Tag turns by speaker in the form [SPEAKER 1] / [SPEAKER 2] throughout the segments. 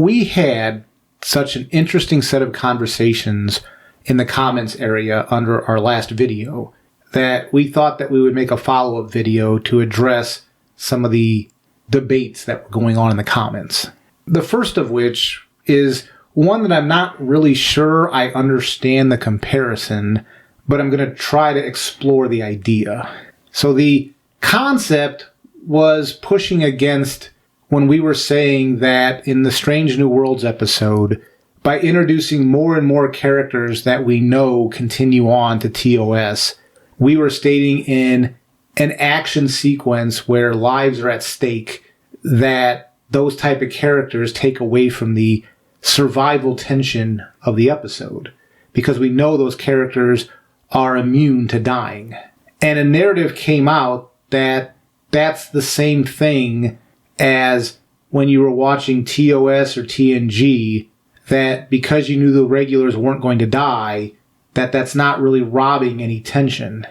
[SPEAKER 1] we had such an interesting set of conversations in the comments area under our last video that we thought that we would make a follow-up video to address some of the debates that were going on in the comments. The first of which is one that I'm not really sure I understand the comparison, but I'm going to try to explore the idea. So the concept was pushing against when we were saying that in the Strange New Worlds episode, by introducing more and more characters that we know continue on to TOS, we were stating in an action sequence where lives are at stake that those type of characters take away from the survival tension of the episode, because we know those characters are immune to dying. And a narrative came out that that's the same thing as when you were watching TOS or TNG, that because you knew the regulars weren't going to die, that's not really robbing any tension.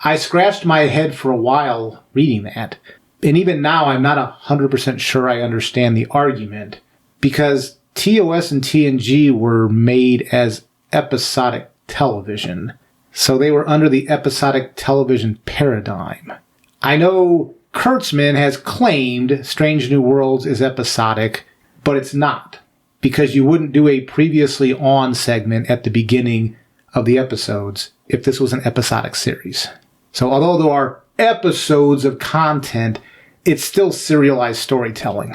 [SPEAKER 1] I scratched my head for a while reading that. And even now, I'm not 100% sure I understand the argument, because TOS and TNG were made as episodic television. So they were under the episodic television paradigm. I know Kurtzman has claimed Strange New Worlds is episodic, but it's not, because you wouldn't do a previously on segment at the beginning of the episodes if this was an episodic series. So although there are episodes of content, it's still serialized storytelling.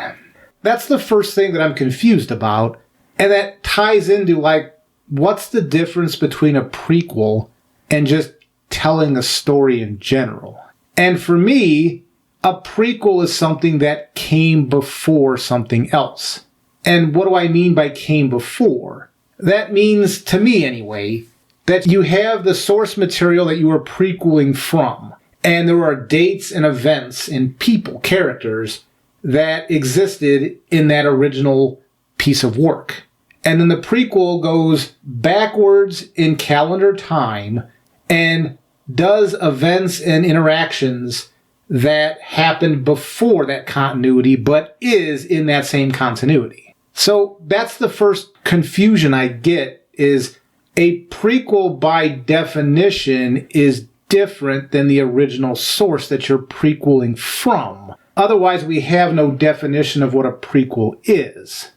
[SPEAKER 1] That's the first thing that I'm confused about, and that ties into, like, what's the difference between a prequel and just telling a story in general? And for me, a prequel is something that came before something else. And what do I mean by came before? That means, to me anyway, that you have the source material that you are prequeling from, and there are dates and events and people, characters, that existed in that original piece of work. And then the prequel goes backwards in calendar time and does events and interactions that happened before that continuity, but is in that same continuity. So that's the first confusion I get, is a prequel by definition is different than the original source that you're prequeling from. Otherwise, we have no definition of what a prequel is.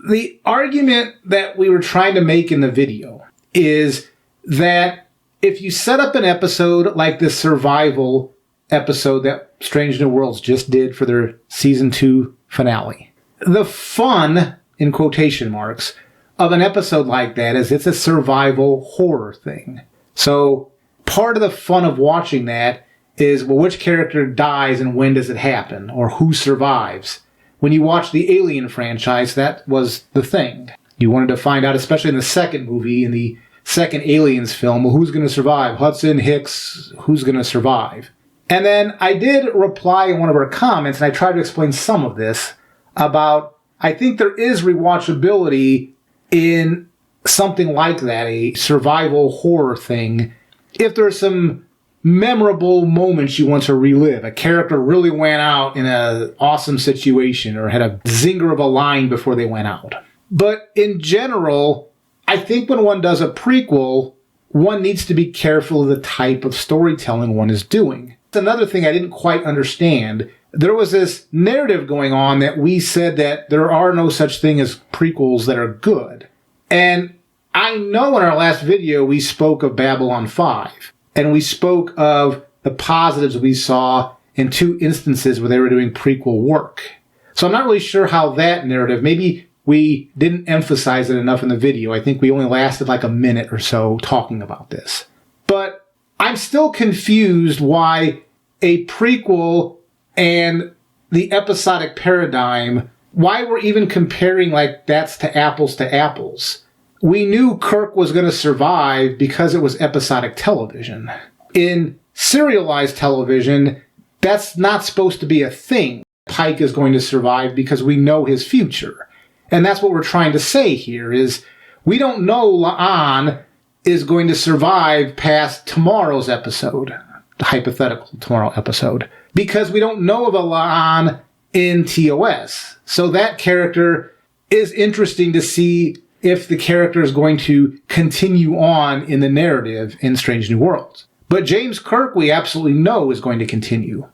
[SPEAKER 1] The argument that we were trying to make in the video is that if you set up an episode like this survival episode that Strange New Worlds just did for their season 2 finale, the fun, in quotation marks, of an episode like that is it's a survival horror thing. So part of the fun of watching that is, well, which character dies and when does it happen? Or who survives? When you watch the Alien franchise, that was the thing. You wanted to find out, especially in the second movie, in the second Aliens film, well, who's going to survive? Hudson, Hicks, who's going to survive? And then I did reply in one of our comments, and I tried to explain some of this about, I think there is rewatchability in something like that, a survival horror thing, if there's some memorable moments you want to relive. A character really went out in an awesome situation or had a zinger of a line before they went out. But in general, I think when one does a prequel, one needs to be careful of the type of storytelling one is doing. Another thing I didn't quite understand, there was this narrative going on that we said that there are no such thing as prequels that are good. And I know in our last video we spoke of Babylon 5. And we spoke of the positives we saw in 2 instances where they were doing prequel work. So I'm not really sure how that narrative, maybe we didn't emphasize it enough in the video. I think we only lasted like a minute or so talking about this. But I'm still confused why a prequel and the episodic paradigm, why we're even comparing like that's to apples. We knew Kirk was going to survive because it was episodic television. In serialized television, that's not supposed to be a thing. Pike is going to survive because we know his future. And that's what we're trying to say here is we don't know La'an is going to survive past tomorrow's episode, the hypothetical tomorrow episode, because we don't know of a La'an in TOS. So that character is interesting to see if the character is going to continue on in the narrative in Strange New Worlds. But James Kirk, we absolutely know, is going to continue.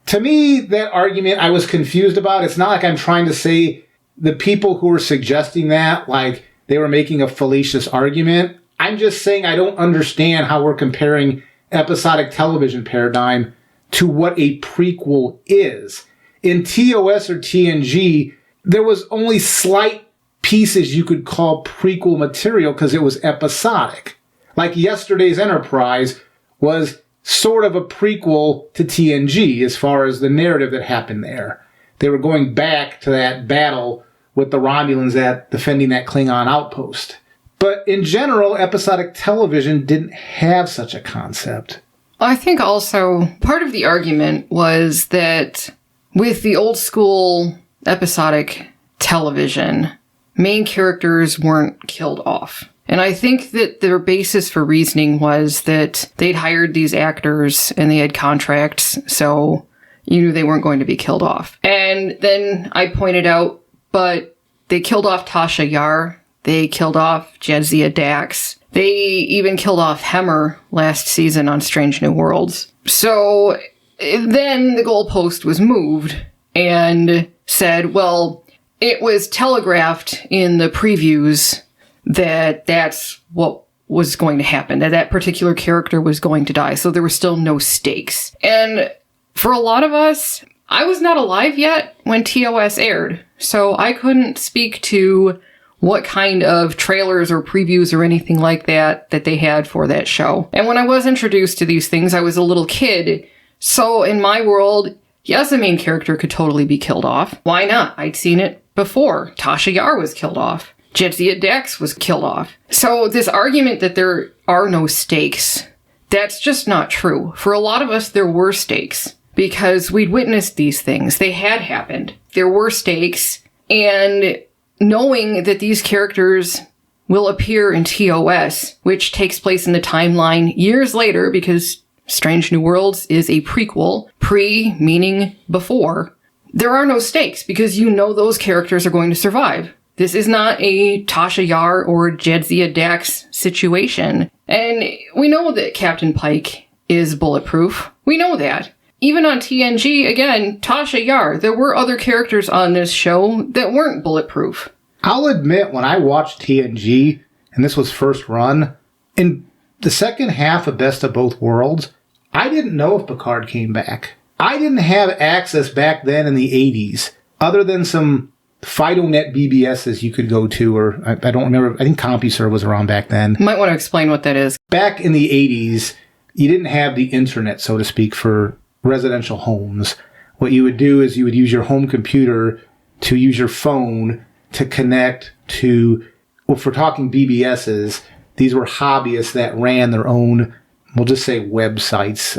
[SPEAKER 1] To me, that argument I was confused about. It's not like I'm trying to say the people who were suggesting that, like, they were making a fallacious argument. I'm just saying I don't understand how we're comparing episodic television paradigm to what a prequel is. In TOS or TNG, there was only slight pieces you could call prequel material because it was episodic. Like Yesterday's Enterprise was sort of a prequel to TNG as far as the narrative that happened there. They were going back to that battle with the Romulans defending that Klingon outpost. But in general, episodic television didn't have such a concept.
[SPEAKER 2] I think also part of the argument was that with the old school episodic television, main characters weren't killed off. And I think that their basis for reasoning was that they'd hired these actors and they had contracts, so you knew they weren't going to be killed off. And then I pointed out, but they killed off Tasha Yar, they killed off Jadzia Dax, they even killed off Hemmer last season on Strange New Worlds. So then the goalpost was moved and said, well, it was telegraphed in the previews that that's what was going to happen, that that particular character was going to die. So there were still no stakes. And for a lot of us, I was not alive yet when TOS aired, so I couldn't speak to what kind of trailers or previews or anything like that they had for that show. And when I was introduced to these things, I was a little kid. So in my world, yes, a main character could totally be killed off. Why not? I'd seen it before. Tasha Yar was killed off. Jadzia Dax was killed off. So this argument that there are no stakes, that's just not true. For a lot of us, there were stakes because we'd witnessed these things. They had happened. There were stakes, and knowing that these characters will appear in TOS, which takes place in the timeline years later because Strange New Worlds is a prequel, pre meaning before, there are no stakes because you know those characters are going to survive. This is not a Tasha Yar or Jadzia Dax situation. And we know that Captain Pike is bulletproof. We know that. Even on TNG, again, Tasha Yar, there were other characters on this show that weren't bulletproof.
[SPEAKER 1] I'll admit, when I watched TNG, and this was first run, in the second half of Best of Both Worlds, I didn't know if Picard came back. I didn't have access back then in the 80s, other than some FidoNet BBSs you could go to, or I don't remember, I think CompuServe was around back then.
[SPEAKER 2] You might want to explain what that is.
[SPEAKER 1] Back in the 80s, you didn't have the internet, so to speak, for residential homes. What you would do is you would use your home computer to use your phone to connect to, well, if we're talking BBSs, these were hobbyists that ran their own, we'll just say websites.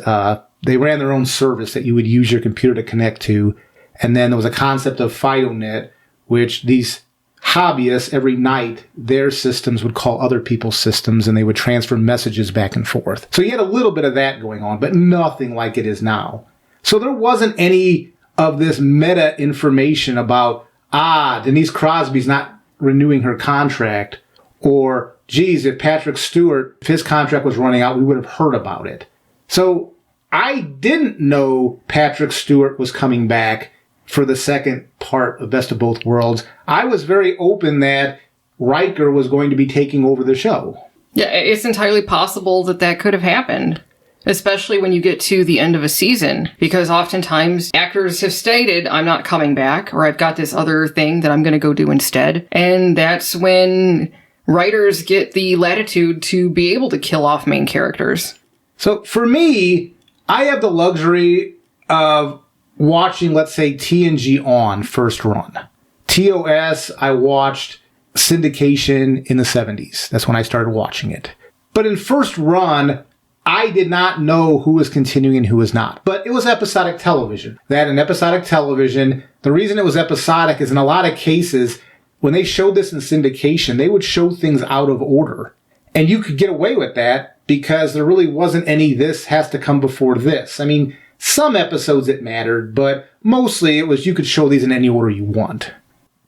[SPEAKER 1] They ran their own service that you would use your computer to connect to. And then there was a concept of FidoNet, which these hobbyists, every night, their systems would call other people's systems and they would transfer messages back and forth. So you had a little bit of that going on, but nothing like it is now. So there wasn't any of this meta information about, Denise Crosby's not renewing her contract, or, geez, if Patrick Stewart, if his contract was running out, we would have heard about it. So I didn't know Patrick Stewart was coming back for the second part of Best of Both Worlds. I was very open that Riker was going to be taking over the show.
[SPEAKER 2] Yeah, it's entirely possible that that could have happened, especially when you get to the end of a season, because oftentimes actors have stated, I'm not coming back, or I've got this other thing that I'm going to go do instead. And that's when writers get the latitude to be able to kill off main characters.
[SPEAKER 1] So for me, I have the luxury of watching, let's say, TNG on first run. TOS, I watched syndication in the 70s. That's when I started watching it. But in first run, I did not know who was continuing and who was not. But it was episodic television. That in episodic television, the reason it was episodic is in a lot of cases, when they showed this in syndication, they would show things out of order. And you could get away with that because there really wasn't any this has to come before this. I mean, some episodes it mattered, but mostly it was you could show these in any order you want.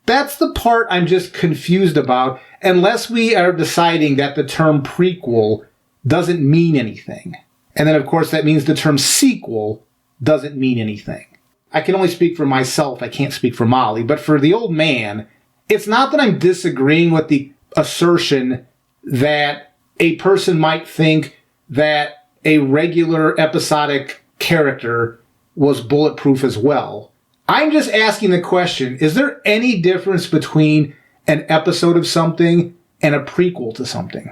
[SPEAKER 1] That's the part I'm just confused about, unless we are deciding that the term prequel doesn't mean anything. And then, of course, that means the term sequel doesn't mean anything. I can only speak for myself. I can't speak for Molly. But for the old man, it's not that I'm disagreeing with the assertion that a person might think that a regular episodic character was bulletproof as well. I'm just asking the question, is there any difference between an episode of something and a prequel to something?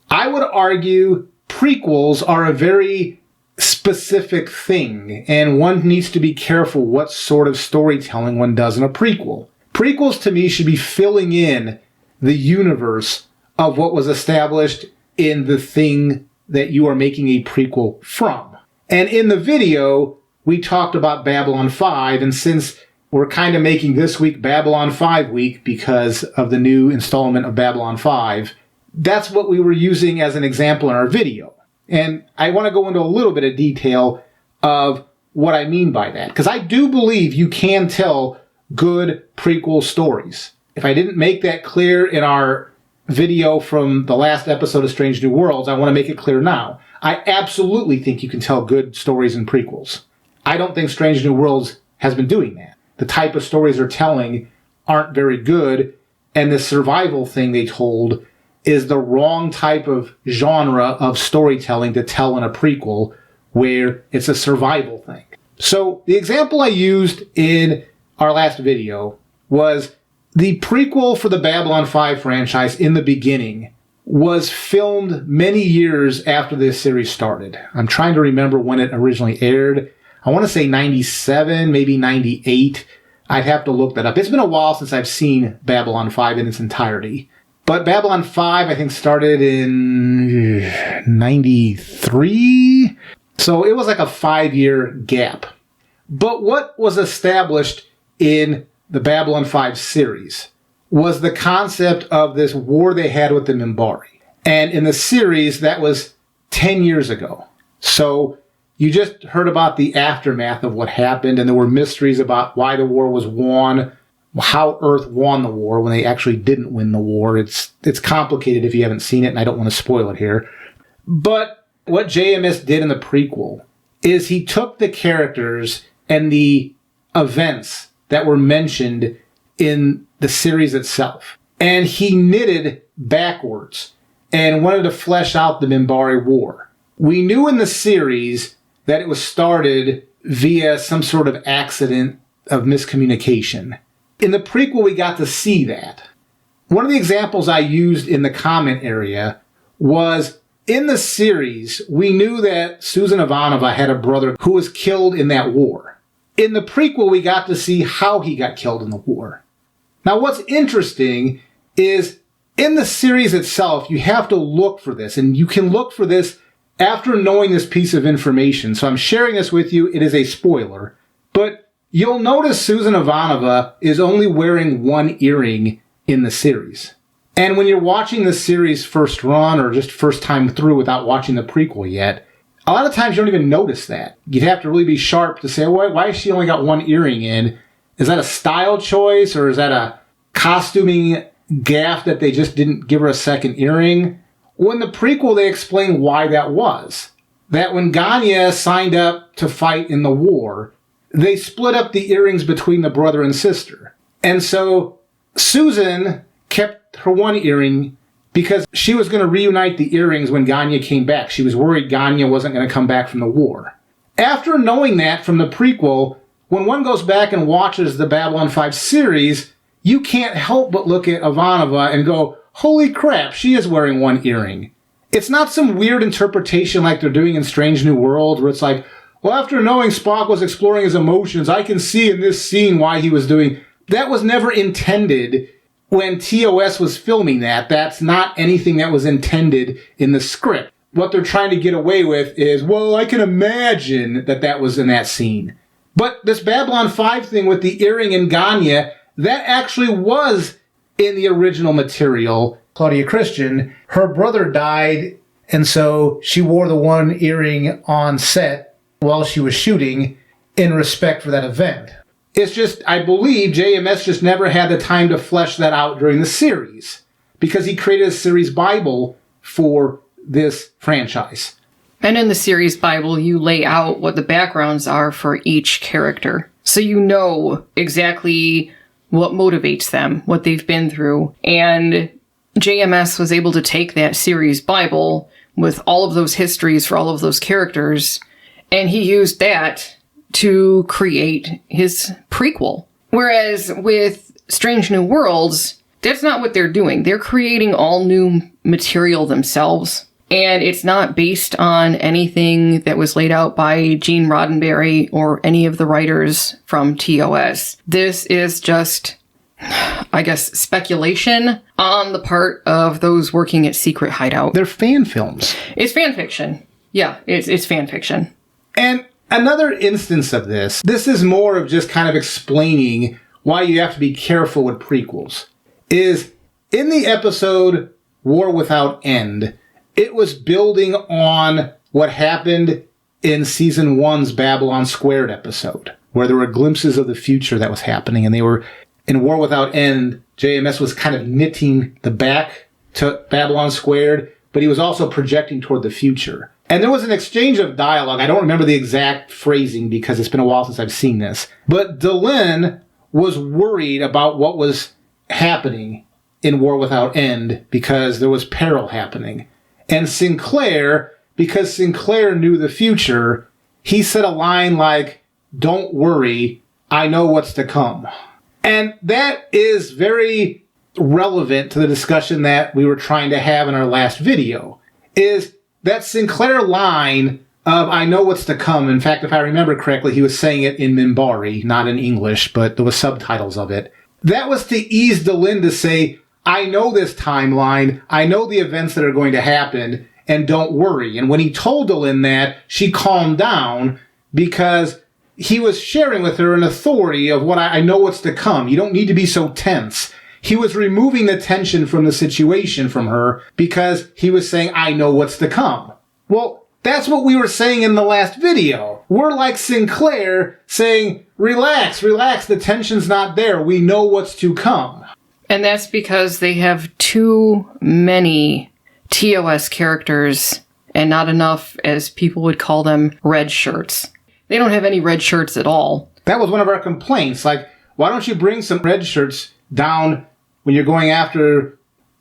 [SPEAKER 1] I would argue prequels are a very specific thing, and one needs to be careful what sort of storytelling one does in a prequel. Prequels, to me, should be filling in the universe of what was established in the thing that you are making a prequel from. And in the video, we talked about Babylon 5, and since we're kind of making this week Babylon 5 week because of the new installment of Babylon 5, that's what we were using as an example in our video. And I want to go into a little bit of detail of what I mean by that, because I do believe you can tell good prequel stories. If I didn't make that clear in our video from the last episode of Strange New Worlds, I want to make it clear now. I absolutely think you can tell good stories in prequels. I don't think Strange New Worlds has been doing that. The type of stories they're telling aren't very good, and the survival thing they told is the wrong type of genre of storytelling to tell in a prequel where it's a survival thing. So the example I used in our last video was the prequel for the Babylon 5 franchise in the beginning was filmed many years after this series started. I'm trying to remember when it originally aired. I want to say 97, maybe 98. I'd have to look that up. It's been a while since I've seen Babylon 5 in its entirety. But Babylon 5, I think, started in 93. So it was like a 5-year gap. But what was established in the Babylon 5 series was the concept of this war they had with the Minbari. And in the series, that was 10 years ago. So you just heard about the aftermath of what happened, and there were mysteries about why the war was won, how Earth won the war when they actually didn't win the war. It's complicated if you haven't seen it, and I don't want to spoil it here. But what JMS did in the prequel is he took the characters and the events that were mentioned in the series itself, and he knitted backwards and wanted to flesh out the Minbari War. We knew in the series that it was started via some sort of accident of miscommunication. In the prequel, we got to see that. One of the examples I used in the comment area was in the series, we knew that Susan Ivanova had a brother who was killed in that war. In the prequel, we got to see how he got killed in the war. Now, what's interesting is in the series itself, you have to look for this, and you can look for this after knowing this piece of information. So I'm sharing this with you. It is a spoiler, but you'll notice Susan Ivanova is only wearing one earring in the series. And when you're watching the series first run or just first time through without watching the prequel yet, a lot of times you don't even notice that. You'd have to really be sharp to say, why has she only got one earring in? Is that a style choice, or is that a costuming gaffe that they just didn't give her a second earring? Well, in the prequel, they explain why that was. That when Ganya signed up to fight in the war, they split up the earrings between the brother and sister. And so Susan kept her one earring because she was going to reunite the earrings when Ganya came back. She was worried Ganya wasn't going to come back from the war. After knowing that from the prequel, when one goes back and watches the Babylon 5 series, you can't help but look at Ivanova and go, holy crap, she is wearing one earring. It's not some weird interpretation like they're doing in Strange New Worlds where it's like, well, after knowing Spock was exploring his emotions, I can see in this scene why he was doing... That was never intended when TOS was filming that. That's not anything that was intended in the script. What they're trying to get away with is, well, I can imagine that was in that scene. But this Babylon 5 thing with the earring and Ganya, that actually was in the original material. Claudia Christian, her brother died, and so she wore the one earring on set while she was shooting in respect for that event. It's just, I believe JMS just never had the time to flesh that out during the series, because he created a series Bible for this franchise.
[SPEAKER 2] And in the series Bible, you lay out what the backgrounds are for each character. So you know exactly what motivates them, what they've been through. And JMS was able to take that series Bible with all of those histories for all of those characters, and he used that to create his prequel. Whereas with Strange New Worlds, that's not what they're doing. They're creating all new material themselves. And it's not based on anything that was laid out by Gene Roddenberry or any of the writers from TOS. This is just, I guess, speculation on the part of those working at Secret Hideout.
[SPEAKER 1] They're fan films.
[SPEAKER 2] It's fan fiction. Yeah, it's fan fiction.
[SPEAKER 1] And another instance of this is more of just kind of explaining why you have to be careful with prequels, is in the episode War Without End, it was building on what happened in Season 1's Babylon Squared episode, where there were glimpses of the future that was happening, and they were, in War Without End, JMS was kind of knitting the back to Babylon Squared, but he was also projecting toward the future. And there was an exchange of dialogue. I don't remember the exact phrasing because it's been a while since I've seen this. But Delenn was worried about what was happening in War Without End because there was peril happening. And Sinclair, because Sinclair knew the future, he said a line like, "Don't worry, I know what's to come." And that is very relevant to the discussion that we were trying to have in our last video, is that Sinclair line of "I know what's to come." In fact, if I remember correctly, he was saying it in Minbari, not in English, but there was subtitles of it. That was to ease Delenn to say, "I know this timeline, I know the events that are going to happen, and don't worry." And when he told Delenn that, she calmed down because he was sharing with her an authority of what I know what's to come. You don't need to be so tense. He was removing the tension from the situation from her because he was saying, "I know what's to come." Well, that's what we were saying in the last video. We're like Sinclair saying, relax, the tension's not there. We know what's to come.
[SPEAKER 2] And that's because they have too many TOS characters and not enough, as people would call them, red shirts. They don't have any red shirts at all.
[SPEAKER 1] That was one of our complaints. Like, why don't you bring some red shirts down when you're going after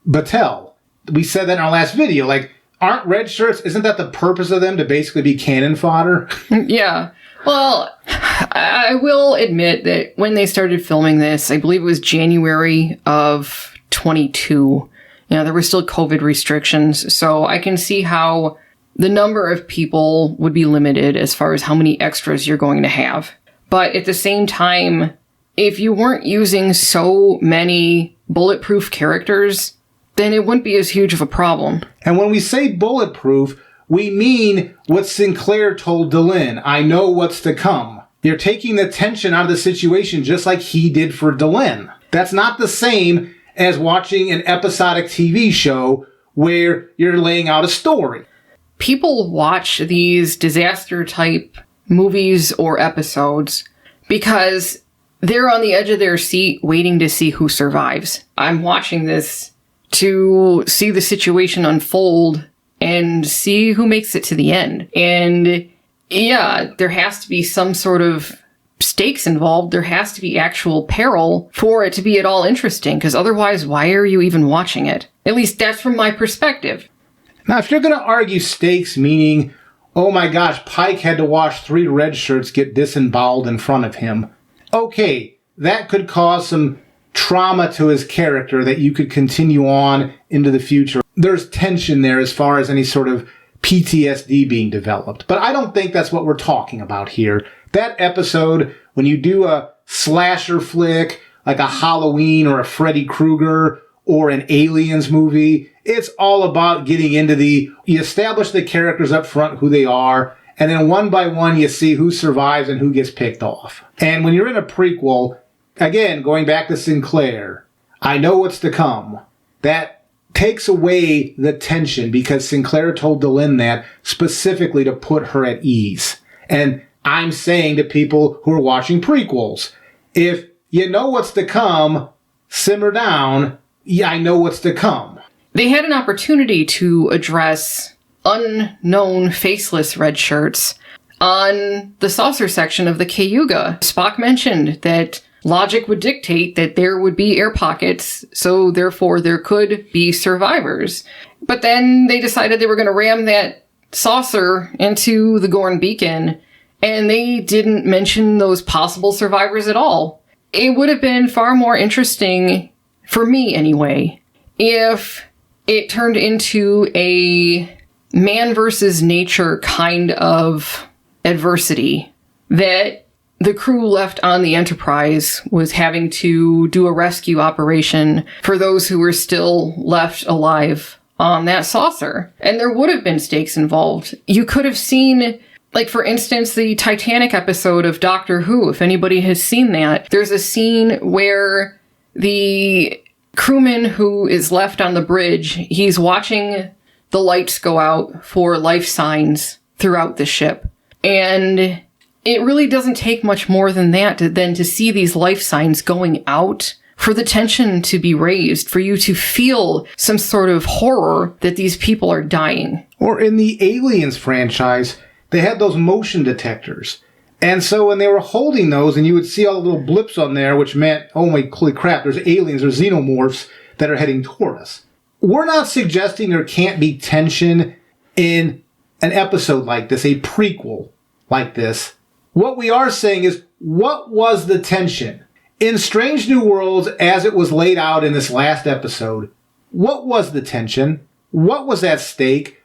[SPEAKER 1] Batel? We said that in our last video. Like, aren't red shirts, isn't that the purpose of them, to basically be cannon fodder?
[SPEAKER 2] Yeah. Well, I will admit that when they started filming this, I believe it was January of 22. There were still COVID restrictions, so I can see how the number of people would be limited as far as how many extras you're going to have. But at the same time, if you weren't using so many bulletproof characters, then it wouldn't be as huge of a problem.
[SPEAKER 1] And when we say bulletproof, we mean what Sinclair told Delenn. "I know what's to come." You're taking the tension out of the situation just like he did for Delenn. That's not the same as watching an episodic TV show where you're laying out a story.
[SPEAKER 2] People watch these disaster-type movies or episodes because they're on the edge of their seat waiting to see who survives. I'm watching this to see the situation unfold and see who makes it to the end. And yeah, there has to be some sort of stakes involved. There has to be actual peril for it to be at all interesting, because otherwise, why are you even watching it? At least that's from my perspective.
[SPEAKER 1] Now, if you're going to argue stakes, meaning, oh my gosh, Pike had to watch 3 red shirts get disemboweled in front of him, okay, that could cause some trauma to his character that you could continue on into the future. There's tension there as far as any sort of PTSD being developed. But I don't think that's what we're talking about here. That episode, when you do a slasher flick, like a Halloween or a Freddy Krueger or an Aliens movie, it's all about getting into you establish the characters up front, who they are, and then one by one you see who survives and who gets picked off. And when you're in a prequel, again, going back to Sinclair, I know what's to come. That takes away the tension because Sinclair told Delenn that specifically to put her at ease. And I'm saying to people who are watching prequels, If you know what's to come, simmer down. Yeah, I know what's to come.
[SPEAKER 2] They had an opportunity to address unknown faceless red shirts on the saucer section of the Cayuga. Spock mentioned that logic would dictate that there would be air pockets, so therefore there could be survivors. But then they decided they were going to ram that saucer into the Gorn beacon, and they didn't mention those possible survivors at all. It would have been far more interesting, for me anyway, if it turned into a man versus nature kind of adversity that the crew left on the Enterprise was having to do a rescue operation for those who were still left alive on that saucer. And there would have been stakes involved. You could have seen, like, for instance, the Titanic episode of Doctor Who, if anybody has seen that. There's a scene where the crewman who is left on the bridge, he's watching the lights go out for life signs throughout the ship. And it really doesn't take much more than that to see these life signs going out, for the tension to be raised, for you to feel some sort of horror that these people are dying.
[SPEAKER 1] Or in the Aliens franchise, they had those motion detectors. And so when they were holding those, and you would see all the little blips on there, which meant, oh my holy crap, there's aliens, there's xenomorphs that are heading toward us. We're not suggesting there can't be tension in an episode like this, a prequel like this. What we are saying is, what was the tension? In Strange New Worlds, as it was laid out in this last episode, what was the tension? What was at stake?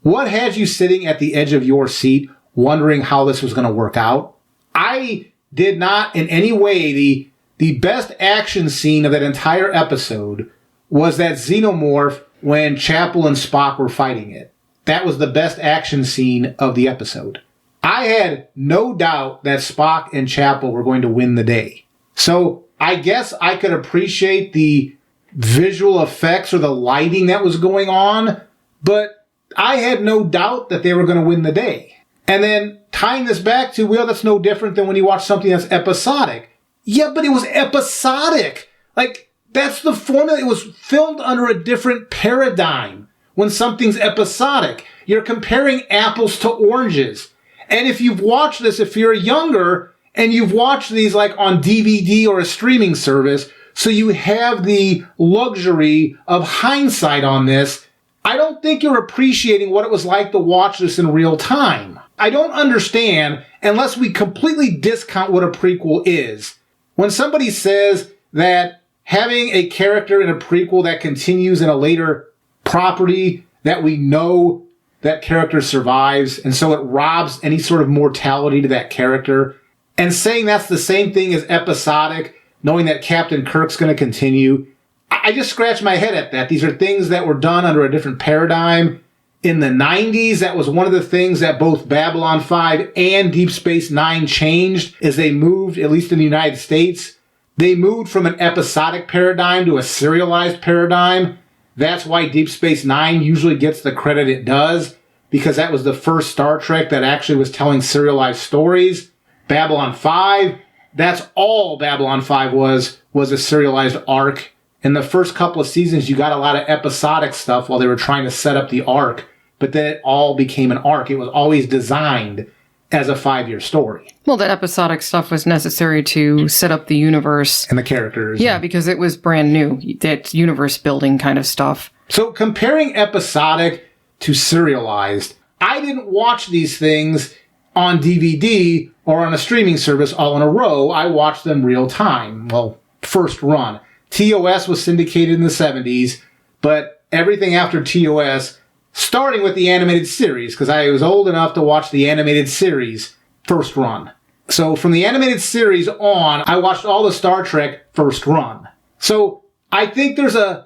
[SPEAKER 1] What had you sitting at the edge of your seat wondering how this was going to work out? I did not in any way. The best action scene of that entire episode was that xenomorph when Chapel and Spock were fighting it. That was the best action scene of the episode. I had no doubt that Spock and Chapel were going to win the day. So I guess I could appreciate the visual effects or the lighting that was going on, but I had no doubt that they were going to win the day. And then tying this back to, well, that's no different than when you watch something that's episodic. Yeah, but it was episodic. Like, that's the formula. It was filmed under a different paradigm when something's episodic. You're comparing apples to oranges. And if you've watched this, if you're younger and you've watched these like on DVD or a streaming service, so you have the luxury of hindsight on this, I don't think you're appreciating what it was like to watch this in real time. I don't understand, unless we completely discount what a prequel is. When somebody says that having a character in a prequel that continues in a later property that we know that character survives, and so it robs any sort of mortality to that character, and saying that's the same thing as episodic, knowing that Captain Kirk's going to continue, I just scratch my head at that. These are things that were done under a different paradigm. In the 90s, that was one of the things that both Babylon 5 and Deep Space Nine changed as they moved, at least in the United States. They moved from an episodic paradigm to a serialized paradigm. That's why Deep Space Nine usually gets the credit it does, because that was the first Star Trek that actually was telling serialized stories. Babylon 5, that's all Babylon 5 was a serialized arc. In the first couple of seasons, you got a lot of episodic stuff while they were trying to set up the arc, but then it all became an arc. It was always designed as a 5-year story.
[SPEAKER 2] Well, that episodic stuff was necessary to set up the universe.
[SPEAKER 1] And the characters.
[SPEAKER 2] Yeah, because it was brand new. That universe building kind of stuff.
[SPEAKER 1] So comparing episodic to serialized, I didn't watch these things on DVD or on a streaming service all in a row. I watched them real time. Well, first run. TOS was syndicated in the 70s, but everything after TOS, starting with the animated series, because I was old enough to watch the animated series first run. So from the animated series on, I watched all the Star Trek first run. So I think there's a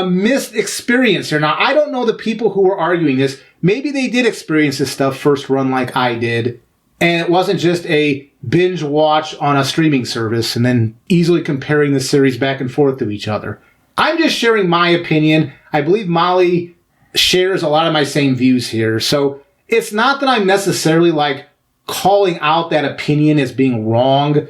[SPEAKER 1] missed experience here. Now, I don't know the people who were arguing this. Maybe they did experience this stuff first run like I did, and it wasn't just a binge watch on a streaming service and then easily comparing the series back and forth to each other. I'm just sharing my opinion. I believe Molly shares a lot of my same views here. So it's not that I'm necessarily like calling out that opinion as being wrong.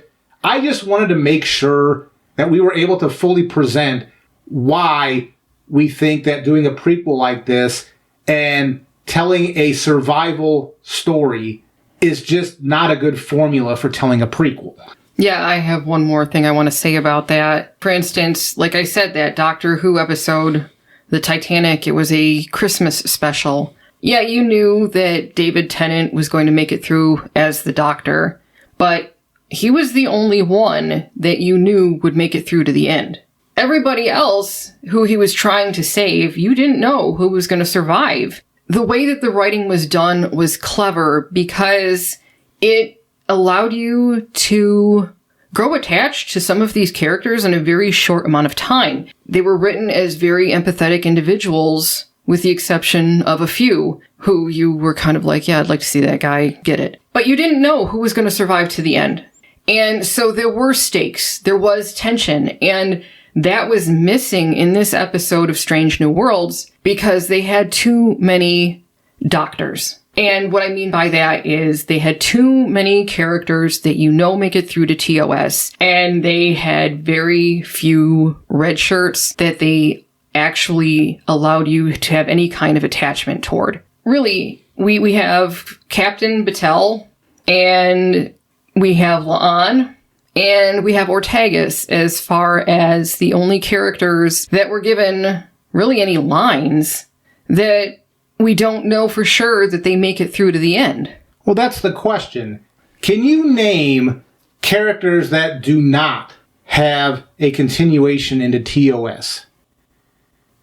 [SPEAKER 1] I just wanted to make sure that we were able to fully present why we think that doing a prequel like this and telling a survival story is just not a good formula for telling a prequel.
[SPEAKER 2] Yeah, I have one more thing I want to say about that. For instance, like I said, that Doctor Who episode, The Titanic, it was a Christmas special. Yeah, you knew that David Tennant was going to make it through as the Doctor, but he was the only one that you knew would make it through to the end. Everybody else who he was trying to save, you didn't know who was going to survive. The way that the writing was done was clever because it allowed you to grow attached to some of these characters in a very short amount of time. They were written as very empathetic individuals, with the exception of a few who you were kind of like, yeah, I'd like to see that guy get it. But you didn't know who was going to survive to the end. And so there were stakes, there was tension, and that was missing in this episode of Strange New Worlds because they had too many doctors. And what I mean by that is they had too many characters that you know make it through to TOS, and they had very few red shirts that they actually allowed you to have any kind of attachment toward. Really, we have Captain Battelle, and we have La'an, and we have Ortegas as far as the only characters that were given really any lines that we don't know for sure that they make it through to the end.
[SPEAKER 1] Well, that's the question. Can you name characters that do not have a continuation into TOS?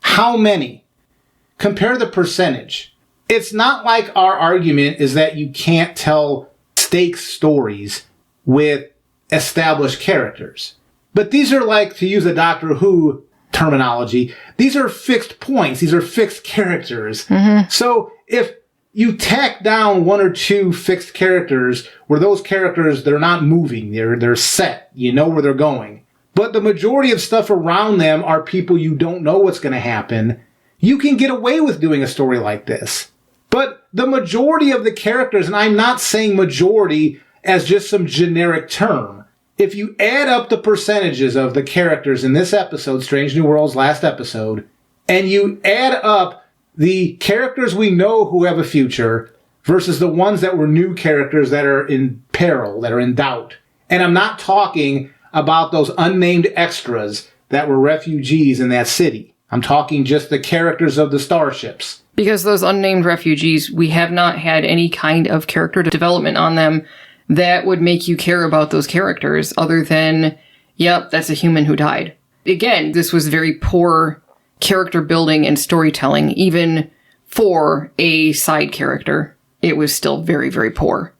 [SPEAKER 1] How many? Compare the percentage. It's not like our argument is that you can't tell stakes stories with established characters. But these are like, to use a Doctor Who terminology, these are fixed points. These are fixed characters. Mm-hmm. So if you tack down one or two fixed characters where those characters, they're not moving, they're set, you know where they're going, but the majority of stuff around them are people you don't know what's going to happen, you can get away with doing a story like this. But the majority of the characters, and I'm not saying majority as just some generic term, if you add up the percentages of the characters in this episode, Strange New Worlds last episode, and you add up the characters we know who have a future versus the ones that were new characters that are in peril, that are in doubt. And I'm not talking about those unnamed extras that were refugees in that city. I'm talking just the characters of the starships.
[SPEAKER 2] Because those unnamed refugees, we have not had any kind of character development on them that would make you care about those characters other than, yep, that's a human who died. Again, this was very poor character building and storytelling, even for a side character. It was still very, very poor.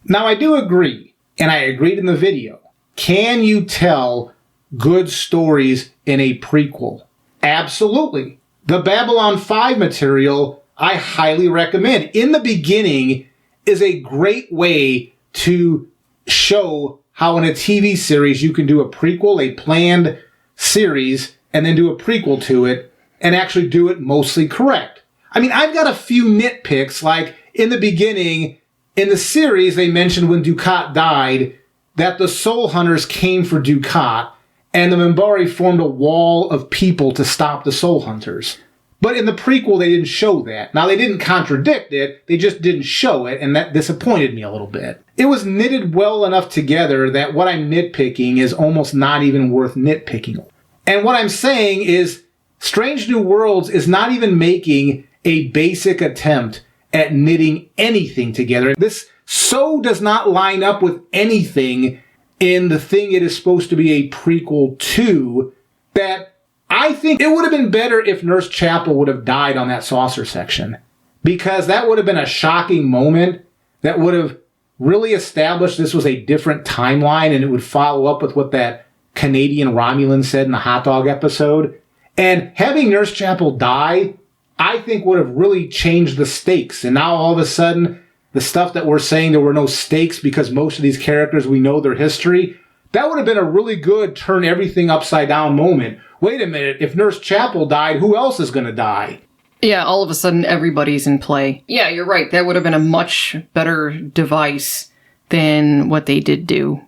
[SPEAKER 1] Now, I do agree, and I agreed in the video. Can you tell good stories in a prequel? Absolutely. The Babylon 5 material, I highly recommend. In the beginning is a great way to show how in a TV series you can do a prequel, a planned series, and then do a prequel to it, and actually do it mostly correct. I mean, I've got a few nitpicks, like in the beginning, in the series, they mentioned when Dukat died, that the Soul Hunters came for Dukat, and the Minbari formed a wall of people to stop the Soul Hunters. But in the prequel, they didn't show that. Now, they didn't contradict it, they just didn't show it, and that disappointed me a little bit. It was knitted well enough together that what I'm nitpicking is almost not even worth nitpicking. And what I'm saying is, Strange New Worlds is not even making a basic attempt at knitting anything together. This so does not line up with anything in the thing it is supposed to be a prequel to, that I think it would have been better if Nurse Chapel would have died on that saucer section, because that would have been a shocking moment that would have really established this was a different timeline, and it would follow up with what that Canadian Romulan said in the hot dog episode. And having Nurse Chapel die, I think would have really changed the stakes. And now all of a sudden, the stuff that we're saying there were no stakes because most of these characters, we know their history, that would have been a really good turn everything upside down moment. Wait a minute, if Nurse Chapel died, who else is going to die?
[SPEAKER 2] Yeah, all of a sudden everybody's in play. Yeah, you're right. That would have been a much better device than what they did do.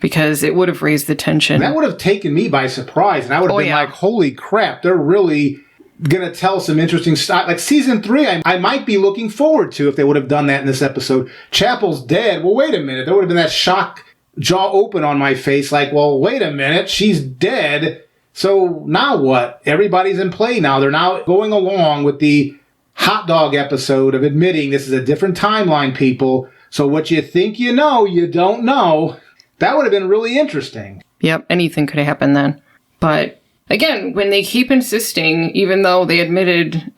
[SPEAKER 2] because it would have raised the tension.
[SPEAKER 1] That would have taken me by surprise, and I would have been like, holy crap, they're really going to tell some interesting stuff. Like season 3, I might be looking forward to if they would have done that in this episode. Chapel's dead. Well, wait a minute. There would have been that shock, jaw open on my face, like, well, wait a minute, she's dead. So now what? Everybody's in play now. They're now going along with the hot dog episode of admitting this is a different timeline, people. So what you think you know, you don't know. That would have been really interesting.
[SPEAKER 2] Yep, anything could have happened then. But again, when they keep insisting, even though they admitted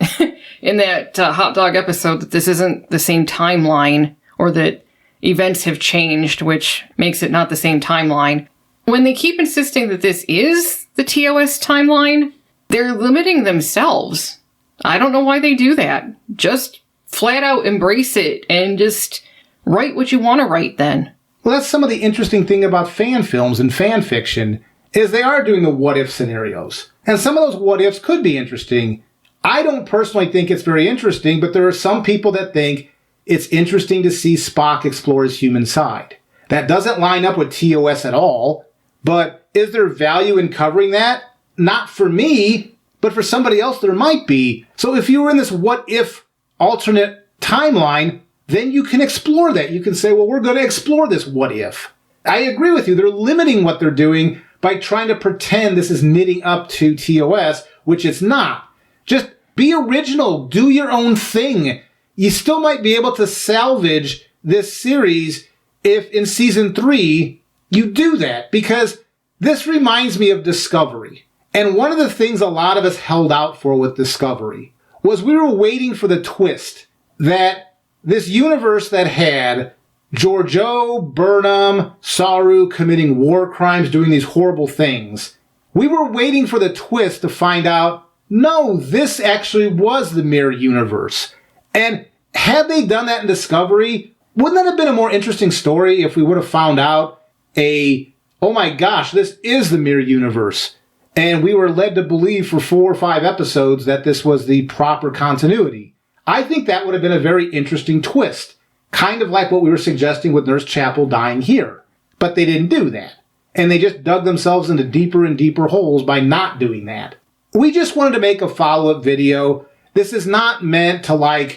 [SPEAKER 2] in that hot dog episode that this isn't the same timeline, or that events have changed, which makes it not the same timeline, when they keep insisting that this is the TOS timeline, they're limiting themselves. I don't know why they do that. Just flat out embrace it and just write what you want to write then.
[SPEAKER 1] Well, that's some of the interesting thing about fan films and fan fiction, is they are doing the what-if scenarios. And some of those what-ifs could be interesting. I don't personally think it's very interesting, but there are some people that think it's interesting to see Spock explore his human side. That doesn't line up with TOS at all, but is there value in covering that? Not for me, but for somebody else there might be. So if you were in this what-if alternate timeline, then you can explore that. You can say, well, we're going to explore this what-if. I agree with you. They're limiting what they're doing by trying to pretend this is knitting up to TOS, which it's not. Just be original. Do your own thing. You still might be able to salvage this series if in season 3 you do that, because this reminds me of Discovery. And one of the things a lot of us held out for with Discovery was we were waiting for the twist that this universe that had Georgiou, Burnham, Saru committing war crimes, doing these horrible things. We were waiting for the twist to find out, no, this actually was the mirror universe. And had they done that in Discovery, wouldn't that have been a more interesting story if we would have found out oh my gosh, this is the mirror universe. And we were led to believe for 4 or 5 episodes that this was the proper continuity. I think that would have been a very interesting twist. Kind of like what we were suggesting with Nurse Chapel dying here. But they didn't do that. And they just dug themselves into deeper and deeper holes by not doing that. We just wanted to make a follow-up video. This is not meant to,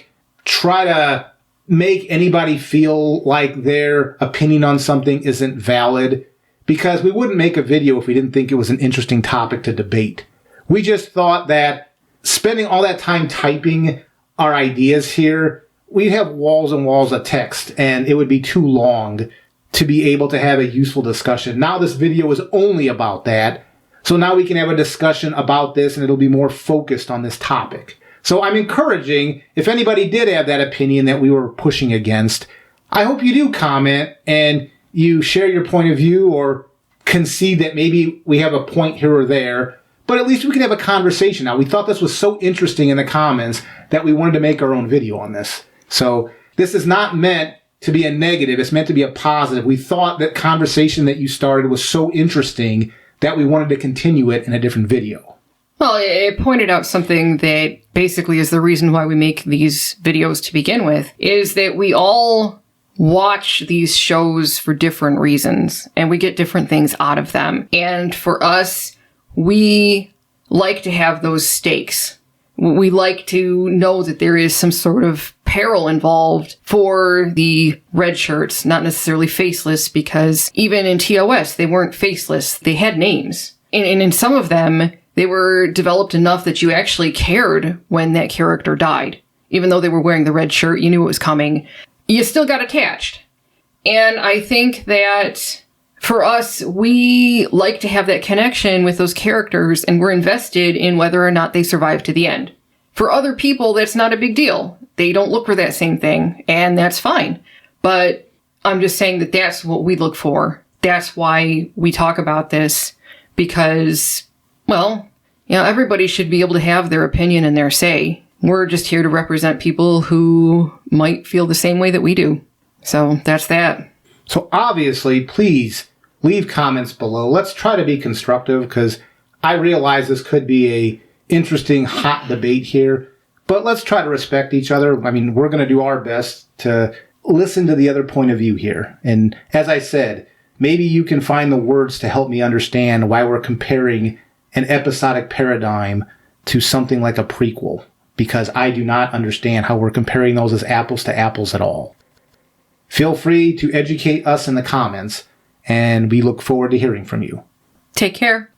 [SPEAKER 1] try to make anybody feel like their opinion on something isn't valid. Because we wouldn't make a video if we didn't think it was an interesting topic to debate. We just thought that spending all that time typing our ideas here, we'd have walls and walls of text, and it would be too long to be able to have a useful discussion. Now this video is only about that, so now we can have a discussion about this, and it'll be more focused on this topic. So I'm encouraging, if anybody did have that opinion that we were pushing against, I hope you do comment, and you share your point of view, or concede that maybe we have a point here or there, but at least we can have a conversation now. We thought this was so interesting in the comments that we wanted to make our own video on this. So this is not meant to be a negative. It's meant to be a positive. We thought that conversation that you started was so interesting that we wanted to continue it in a different video.
[SPEAKER 2] Well, it pointed out something that basically is the reason why we make these videos to begin with, is that we all watch these shows for different reasons, and we get different things out of them. And for us, we like to have those stakes. We like to know that there is some sort of peril involved for the red shirts, not necessarily faceless, because even in TOS, they weren't faceless. They had names. And in some of them, they were developed enough that you actually cared when that character died. Even though they were wearing the red shirt, you knew it was coming. You still got attached. And I think that for us, we like to have that connection with those characters, and we're invested in whether or not they survive to the end. For other people, that's not a big deal. They don't look for that same thing, and that's fine. But I'm just saying that that's what we look for. That's why we talk about this, because, well, everybody should be able to have their opinion and their say. We're just here to represent people who might feel the same way that we do. So that's that.
[SPEAKER 1] So obviously, please leave comments below. Let's try to be constructive, because I realize this could be a interesting, hot debate here. But let's try to respect each other. I mean, we're going to do our best to listen to the other point of view here. And as I said, maybe you can find the words to help me understand why we're comparing an episodic paradigm to something like a prequel, because I do not understand how we're comparing those as apples to apples at all. Feel free to educate us in the comments, and we look forward to hearing from you.
[SPEAKER 2] Take care.